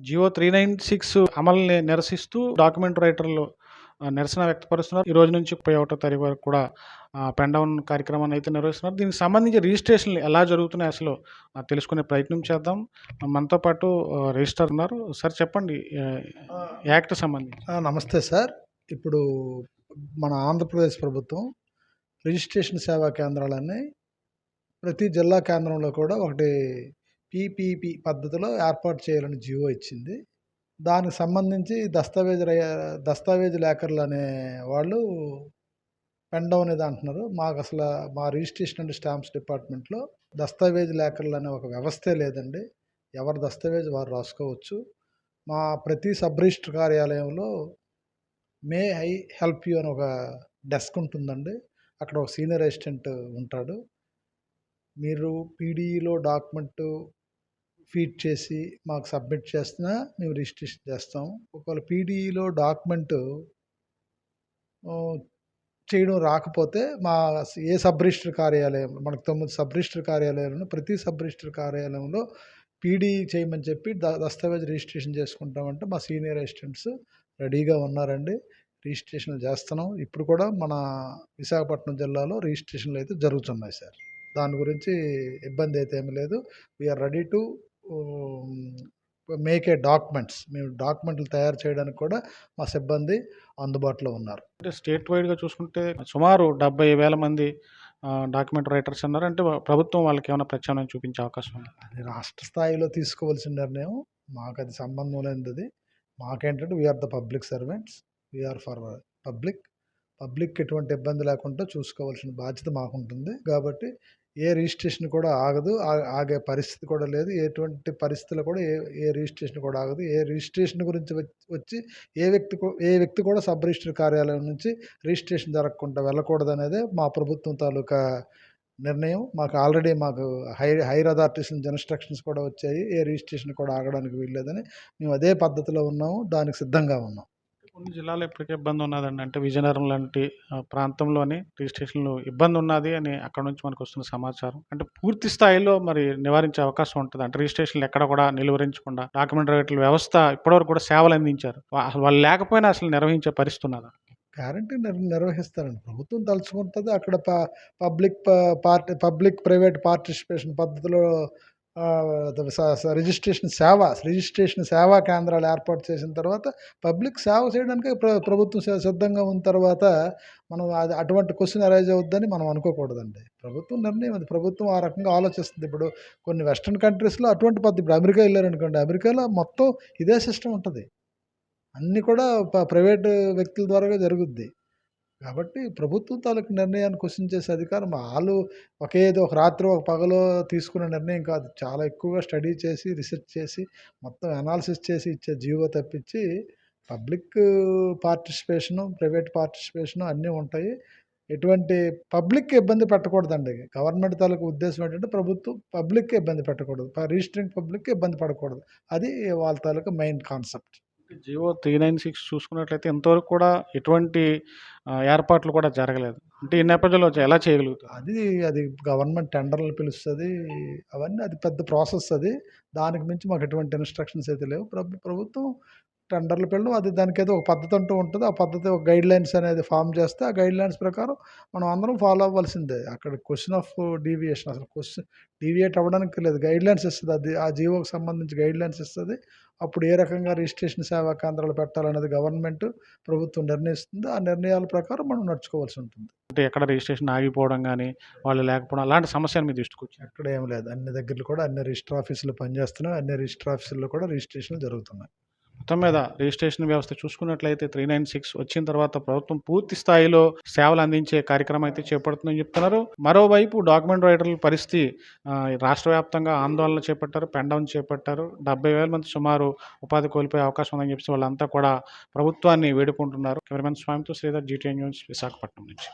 జియో 396 అమలుని నిరసిస్తూ డాక్యుమెంట్ రైటర్లు నిరసన వ్యక్తపరుస్తున్నారు. ఈ రోజు నుంచి 31 తారీఖు వరకు కూడా పెన్ డౌన్ కార్యక్రమాన్ని అయితే నిర్వహిస్తున్నారు. దీనికి సంబంధించి రిజిస్ట్రేషన్లు ఎలా జరుగుతున్నాయి అసలు తెలుసుకునే ప్రయత్నం చేద్దాం. మనతో పాటు రిజిస్ట్రార్ ఉన్నారు. సార్ చెప్పండి యాక్ట్ సంబంధించి. నమస్తే సార్. ఇప్పుడు మన ఆంధ్రప్రదేశ్ ప్రభుత్వం రిజిస్ట్రేషన్ సేవా కేంద్రాలన్నీ ప్రతి జిల్లా కేంద్రంలో కూడా ఒకటి పీపీపీ పద్ధతిలో ఏర్పాటు చేయాలని జీవో ఇచ్చింది. దానికి సంబంధించి దస్తావేజు లేఖర్లు అనే వాళ్ళు పెన్ డౌన్ ఇది అంటున్నారు. మాకు అసలు మా రిజిస్ట్రేషన్ అండ్ స్టాంప్స్ డిపార్ట్మెంట్లో దస్తావేజు లేఖర్లు అనే ఒక వ్యవస్థే లేదండి. ఎవరి దస్తావేజు వారు రాసుకోవచ్చు. మా ప్రతి సబ్ రిజిస్టర్ కార్యాలయంలో మే ఐ హెల్ప్ యూ అని ఒక డెస్క్ ఉంటుందండి. అక్కడ ఒక సీనియర్ అసిస్టెంట్ ఉంటాడు. మీరు పీడీఈలో డాక్యుమెంట్ ఫీడ్ చేసి మాకు సబ్మిట్ చేసినా మేము రిజిస్ట్రేషన్ చేస్తాం. ఒకవేళ పీడీఈలో డాక్యుమెంట్ చేయడం రాకపోతే మా ఏ సబ్ రిజిస్టర్ కార్యాలయం, మనకు 9 సబ్ రిజిస్టర్ కార్యాలయాలను, ప్రతి సబ్ రిజిస్టర్ కార్యాలయంలో పీడీఈ చేయమని చెప్పి దస్తావేజ్ రిజిస్ట్రేషన్ చేసుకుంటామంటే మా సీనియర్ అసిస్టెంట్స్ రెడీగా ఉన్నారండి. రిజిస్ట్రేషన్లు చేస్తున్నాం. ఇప్పుడు కూడా మన విశాఖపట్నం జిల్లాలో రిజిస్ట్రేషన్లు అయితే జరుగుతున్నాయి సార్. దాని గురించి ఇబ్బంది అయితే ఏమీ లేదు. We're ready to make a documents. మేము డాక్యుమెంట్లు తయారు చేయడానికి కూడా మా సిబ్బంది అందుబాటులో ఉన్నారు. అంటే స్టేట్ వైడ్గా చూసుకుంటే సుమారు 70,000 మంది డాక్యుమెంట్ రైటర్స్ ఉన్నారు. అంటే ప్రభుత్వం వాళ్ళకి ఏమైనా ప్రత్యామ్నాయం చూపించే అవకాశం ఉంది? అది రాష్ట్ర స్థాయిలో తీసుకోవాల్సిన నిర్ణయం. మాకు అది సంబంధం లేనిది. మాకేంటంటే we're the public servants. We're for public ఎటువంటి ఇబ్బంది లేకుండా చూసుకోవాల్సిన బాధ్యత మాకుంటుంది. కాబట్టి ఏ రిజిస్ట్రేషన్ కూడా ఆగదు, ఆగే పరిస్థితి కూడా లేదు. ఎటువంటి పరిస్థితుల్లో కూడా ఏ రిజిస్ట్రేషన్ కూడా ఆగదు. ఏ రిజిస్ట్రేషన్ గురించి వచ్చి ఏ వ్యక్తి కూడా సబ్ రిజిస్టర్ కార్యాలయం నుంచి రిజిస్ట్రేషన్ జరగకుండా వెళ్ళకూడదు అనేదే మా ప్రభుత్వం తాలూకా నిర్ణయం. ఆల్రెడీ మాకు హైర్ అథారిటీస్ నుంచి ఇన్స్ట్రక్షన్స్ కూడా వచ్చాయి. ఏ రిజిస్ట్రేషన్ కూడా ఆగడానికి వీల్లేదని. మేము అదే పద్ధతిలో ఉన్నాము, దానికి సిద్ధంగా ఉన్నాం. కొన్ని జిల్లాలో ఇప్పటికే ఇబ్బంది ఉన్నదండి. అంటే విజయనగరం లాంటి ప్రాంతంలోని రిజిస్ట్రేషన్లు ఇబ్బంది ఉన్నది అని అక్కడ నుంచి మనకు వస్తున్న సమాచారం. అంటే పూర్తి స్థాయిలో మరి నివారించే అవకాశం ఉంటుంది. అంటే రిజిస్ట్రేషన్లు ఎక్కడ కూడా నిలువరించకుండా డాక్యుమెంట్ రైటర్ల వ్యవస్థ ఇప్పటివరకు కూడా సేవలు అందించారు. వాళ్ళు లేకపోయినా అసలు నిర్వహించే పరిస్థితి ఉన్నదా? గ్యారంటీ నిర్వహిస్తారండి. ప్రభుత్వం తలుచుకుంటుంది. అక్కడ పబ్లిక్ ప్రైవేట్ పార్టిసిపేషన్ పద్ధతిలో రిజిస్ట్రేషన్ సేవా కేంద్రాలు ఏర్పాటు చేసిన తర్వాత పబ్లిక్ సేవ చేయడానికి ప్రభుత్వం సిద్ధంగా ఉన్న తర్వాత మనం అటువంటి క్వశ్చన్ అరైజ్ అవుద్దని మనం అనుకోకూడదండి. ప్రభుత్వం నిర్ణయం అది. ప్రభుత్వం ఆ రకంగా ఆలోచిస్తుంది. ఇప్పుడు కొన్ని వెస్ట్రన్ కంట్రీస్లో అటువంటి పద్ధతి. ఇప్పుడు అమెరికా వెళ్ళారనుకోండి, అమెరికాలో మొత్తం ఇదే సిస్టమ్ ఉంటుంది. అన్నీ కూడా ప్రైవేటు వ్యక్తుల ద్వారా జరుగుద్ది. కాబట్టి ప్రభుత్వం తాలూకు నిర్ణయాన్ని క్వశ్చన్ చేసే అధికారం వాళ్ళు ఒక రాత్రి ఒక పగలో తీసుకునే నిర్ణయం కాదు. చాలా ఎక్కువగా స్టడీ చేసి, రీసెర్చ్ చేసి, మొత్తం అనాలిసిస్ చేసి ఇచ్చే జీవో తప్పించి పబ్లిక్ పార్టిసిపేషను, ప్రైవేట్ పార్టిసిపేషను అన్నీ ఉంటాయి. ఎటువంటి పబ్లిక్ ఇబ్బంది పెట్టకూడదండి. గవర్నమెంట్ తాలూకు ఉద్దేశం ఏంటంటే ప్రభుత్వం పబ్లిక్ ఇబ్బంది పెట్టకూడదు, రిజిస్టరింగ్ పబ్లిక్ ఇబ్బంది పడకూడదు. అది వాళ్ళ తాలూకు మెయిన్ కాన్సెప్ట్. జియో 396 చూసుకున్నట్లయితే ఇంతవరకు కూడా ఎటువంటి ఏర్పాట్లు కూడా జరగలేదు. అంటే ఈ నేపథ్యంలో ఎలా చేయగలుగుతారు? అది గవర్నమెంట్ టెండర్లు పిలుస్తుంది. అవన్నీ అది పెద్ద ప్రాసెస్. దానికి మించి మాకు ఎటువంటి ఇన్స్ట్రక్షన్స్ అయితే లేవు. ప్రభుత్వం టెండర్లు పిలవడం, దానికి ఏదో ఒక పద్ధతి అంటూ ఉంటుంది. ఆ పద్ధతి ఒక గైడ్ లైన్స్ అనేది ఫామ్ చేస్తే ఆ గైడ్ లైన్స్ ప్రకారం మనం అందరం ఫాలో అవ్వాల్సిందే. అక్కడ క్వశ్చన్ ఆఫ్ డీవియేషన్, అసలు డీవియేట్ అవ్వడానికి లేదు. గైడ్ లైన్స్ ఇస్తుంది. అది ఆ జీవోకి సంబంధించి గైడ్ లైన్స్ ఇస్తుంది. అప్పుడు ఏ రకంగా రిజిస్ట్రేషన్ సేవా కేంద్రాలు పెట్టాలనేది ప్రభుత్వం నిర్ణయిస్తుంది. ఆ నిర్ణయాల ప్రకారం మనం నడుచుకోవాల్సి ఉంటుంది. అంటే ఎక్కడ రిజిస్ట్రేషన్ ఆగిపోవడం కానీ, వాళ్ళు లేకపోవడం అలాంటి సమస్యలు మీ దృష్టికి వచ్చాయి? ఎక్కడ ఏం లేదు. అన్ని దగ్గరలో కూడా అన్ని రిజిస్టర్ ఆఫీసులు పనిచేస్తున్నాయి. అన్ని రిజిస్టర్ ఆఫీసుల్లో కూడా రిజిస్ట్రేషన్లు జరుగుతున్నాయి. మొత్తం మీద రిజిస్ట్రేషన్ వ్యవస్థ చూసుకున్నట్లయితే 396 వచ్చిన తర్వాత ప్రభుత్వం పూర్తి స్థాయిలో సేవలు అందించే కార్యక్రమం అయితే చేపడుతుందని చెప్తున్నారు. మరోవైపు డాక్యుమెంట్ రైటర్ల పరిస్థితి రాష్ట్ర వ్యాప్తంగా ఆందోళన చేపట్టారు, పెన్ డౌన్ చేపట్టారు. 70,000 మంది సుమారు ఉపాధి కోల్పోయే అవకాశం ఉందని చెప్పి వాళ్ళంతా కూడా ప్రభుత్వాన్ని వేడుకుంటున్నారు. కెమెరామెన్ స్వామితో శ్రీధర్, GTN న్యూస్, విశాఖపట్నం నుంచి.